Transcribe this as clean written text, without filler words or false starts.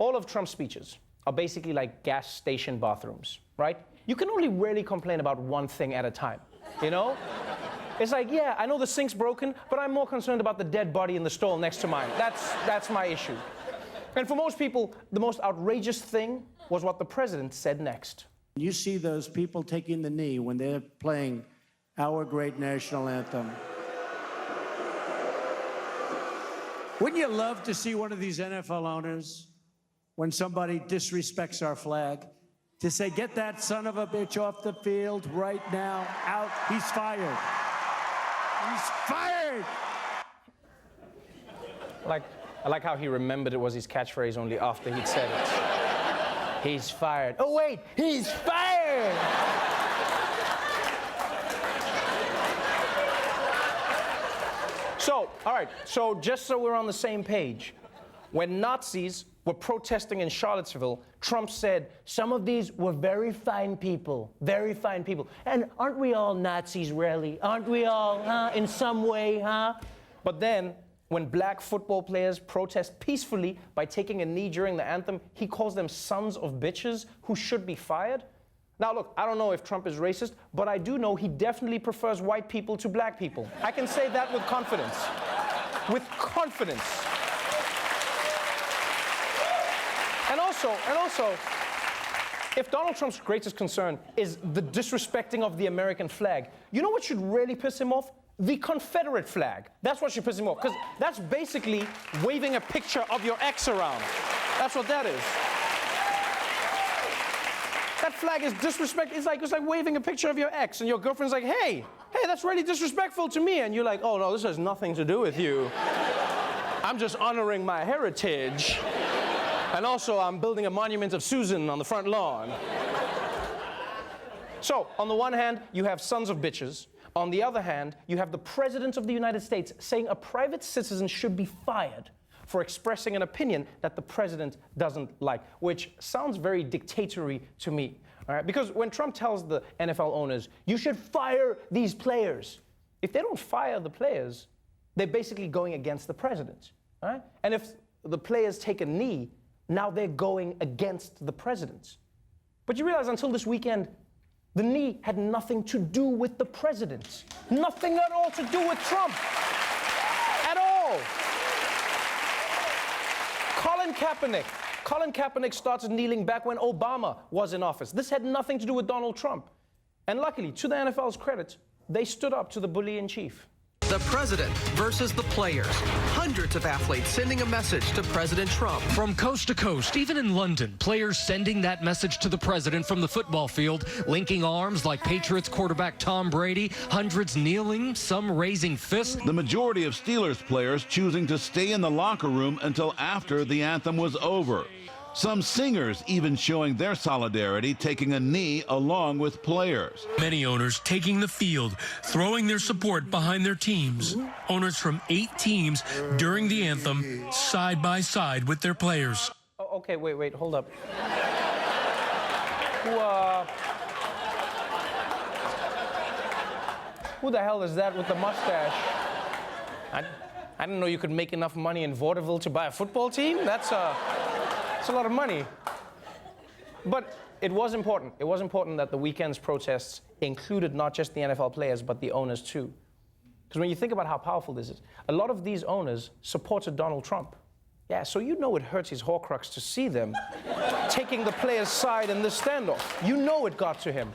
all of Trump's speeches are basically like gas station bathrooms, right? You can only really complain about one thing at a time, you know? It's like, yeah, I know the sink's broken, but I'm more concerned about the dead body in the stall next to mine. That's my issue. And for most people, the most outrageous thing was what the president said next. You see those people taking the knee when they're playing our great national anthem. Wouldn't you love to see one of these NFL owners, when somebody disrespects our flag, to say, get that son of a bitch off the field right now, out, he's fired. He's fired! I like how he remembered it was his catchphrase only after he'd said it. He's fired. Oh wait, he's fired! So, all right, so just so we're on the same page, when Nazis were protesting in Charlottesville, Trump said, some of these were very fine people, very fine people. And aren't we all Nazis, really? Aren't we all, in some way, huh? But then, when black football players protest peacefully by taking a knee during the anthem, he calls them sons of bitches who should be fired. Now look, I don't know if Trump is racist, but I do know he definitely prefers white people to black people. I can say that with confidence. With confidence. And also, if Donald Trump's greatest concern is the disrespecting of the American flag, you know what should really piss him off? The Confederate flag. That's what should piss him off, because that's basically waving a picture of your ex around. That's what that is. That flag is disrespect. It's like waving a picture of your ex, and your girlfriend's like, hey, that's really disrespectful to me. And you're like, oh no, this has nothing to do with you. I'm just honoring my heritage. And also, I'm building a monument of Susan on the front lawn. So, on the one hand, you have sons of bitches. On the other hand, you have the President of the United States saying a private citizen should be fired for expressing an opinion that the president doesn't like, which sounds very dictatorial to me. All right? Because when Trump tells the NFL owners, you should fire these players, if they don't fire the players, they're basically going against the president. All right? And if the players take a knee, now they're going against the president. But you realize until this weekend, the knee had nothing to do with the president. Nothing at all to do with Trump. At all. Colin Kaepernick started kneeling back when Obama was in office. This had nothing to do with Donald Trump. And luckily, to the NFL's credit, they stood up to the bully in chief. The president versus the players. Hundreds of athletes sending a message to President Trump. From coast to coast, even in London, players sending that message to the president from the football field, linking arms like Patriots quarterback Tom Brady, hundreds kneeling, some raising fists. The majority of Steelers players choosing to stay in the locker room until after the anthem was over. Some singers even showing their solidarity, taking a knee along with players. Many owners taking the field, throwing their support behind their teams. Owners from 8 teams during the anthem, side by side with their players. Oh, okay, wait, hold up. Who the hell is that with the mustache? I didn't know you could make enough money in vaudeville to buy a football team. That's a lot of money. But it was important. It was important that the weekend's protests included not just the NFL players, but the owners too. Because when you think about how powerful this is, a lot of these owners supported Donald Trump. Yeah, so you know it hurts his Horcrux to see them taking the players' side in this standoff. You know it got to him.